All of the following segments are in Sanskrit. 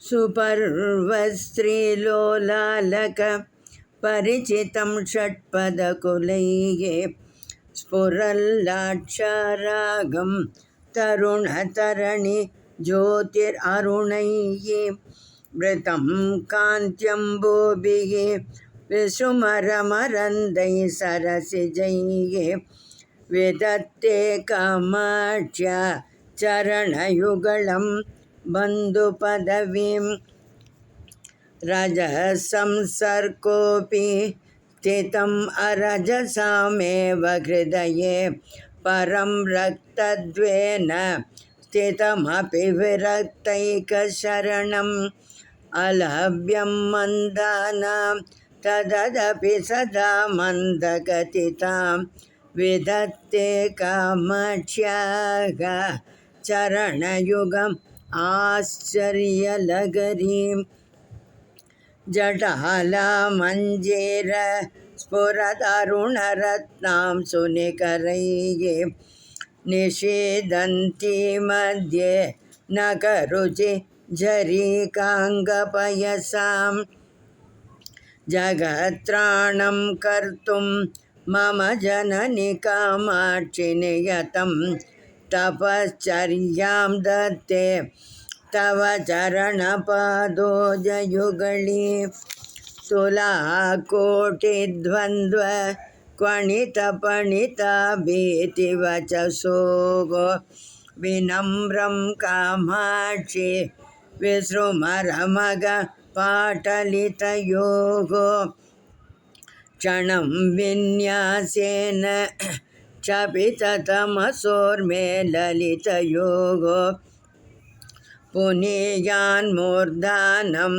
सुपर्वस्त्रीलोलालक परिचितं षट्पदकुलैः स्फुरल्लाक्षारागं तरुणतरणि ज्योतिररुणैः वृतं कान्त्यम्बोभिः विसुमरमरन्दैः सरसिजैः विदत्ते कामाक्ष्या चरणयुगलं बन्धुपदवीं रजसंसर्गोऽपि स्थितम् अरजसामेव हृदये परं रक्तद्वेन स्थितमपि विरक्तैकशरणम् अलभ्यं मन्दानां तदपि सदा मन्दगतितां विधत्ते कामाक्ष्याः चरणयुगम् आश्चर्यलहरीं जटालामञ्जीर स्फुरदरुणरत्नां सुनिकरैः निषीदन्ती मध्ये नखरुचि झरीकाङ्गपयसां जगत्त्राणं कर्तुं मम जननि कामाक्षि नियतं तपश्चर्यां दत्ते तव चरणपादोजयुगळी तुलाकोटिद्वन्द्व क्वणितपणिता भीतिवचसोः विनम्रं कामाक्षि विसृमरमग पाटलितयोः क्षणं विन्यासेन क्षपिततमसोर्मे ललितयोः पुनीयान्मूर्धानं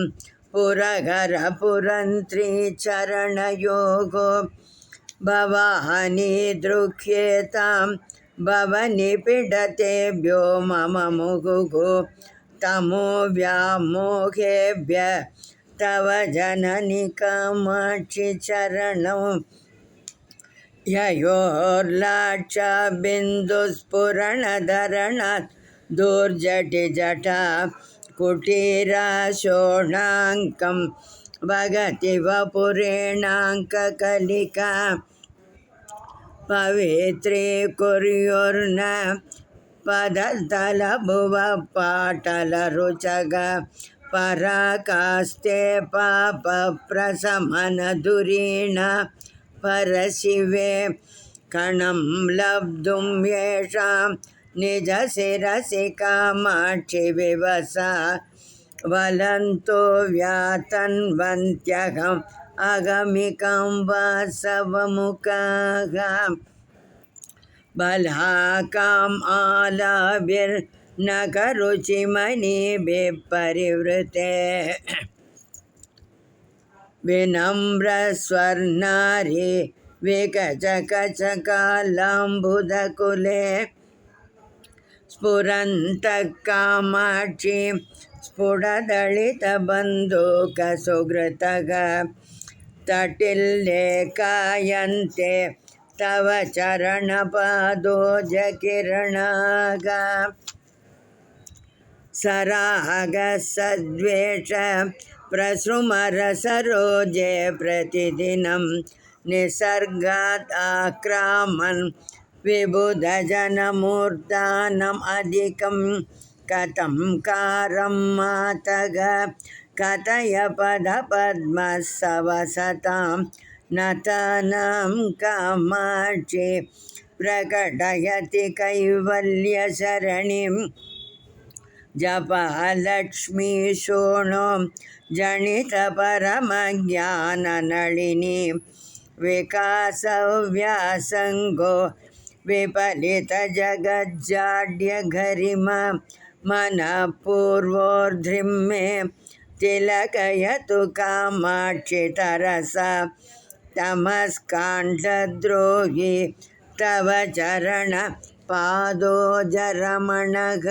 पुरहरपुरन्त्रीचरणयोः भवानी दृह्येतां भवनिपीडतेभ्यो मम मुहुः तमो व्यामोहेभ्य तव जननि कामाक्षि चरणौ ययोर्लाक्षाबिन्दुस्फुरणधरणात् दुर्जटिजटा कुटीराशोणाङ्कं भगति वपुरेणाङ्ककलिका पवित्रीकुर्युर्न पदतलभुव पाटलरुचग पराकास्ते पापप्रशमनधुरीणा परशिवे कणं लब्धुं येषां निजशिरसि कामाक्षि विवसा वलन्तो व्यातन्वन्त्यहम् अगमिकं वासवमुखाः बलाकाम् आलाभिर्नखरुचिमणिभिः परिवृते विनम्रस्वर्णारि विकचकचकालाम्बुधकुले स्फुरन्तः कामाक्षि स्फुटदलितबन्धुकसुहृतः तटिल्लेखायन्ते तव चरणपादोजकिरणाः सरागसद्वेष प्रसृमरसरोजे प्रतिदिनं निसर्गात् आक्रामन् विबुधजनमूर्धानम् अधिकं कथं कारं मातः कथय पदपद्मसवसतां नतानां कामाक्षि प्रकटयति कैवल्यशरणिं जपलक्ष्मी शोणो जनितपरमज्ञाननलिनी विकासव्यासङ्गो विपलितजगज्जाड्यगरिमा मनःपूर्वोर्ध्रिं मे तिलकयतु कामाक्षि तरसा तमस्काण्डद्रोही तव चरण पादोजरमणः।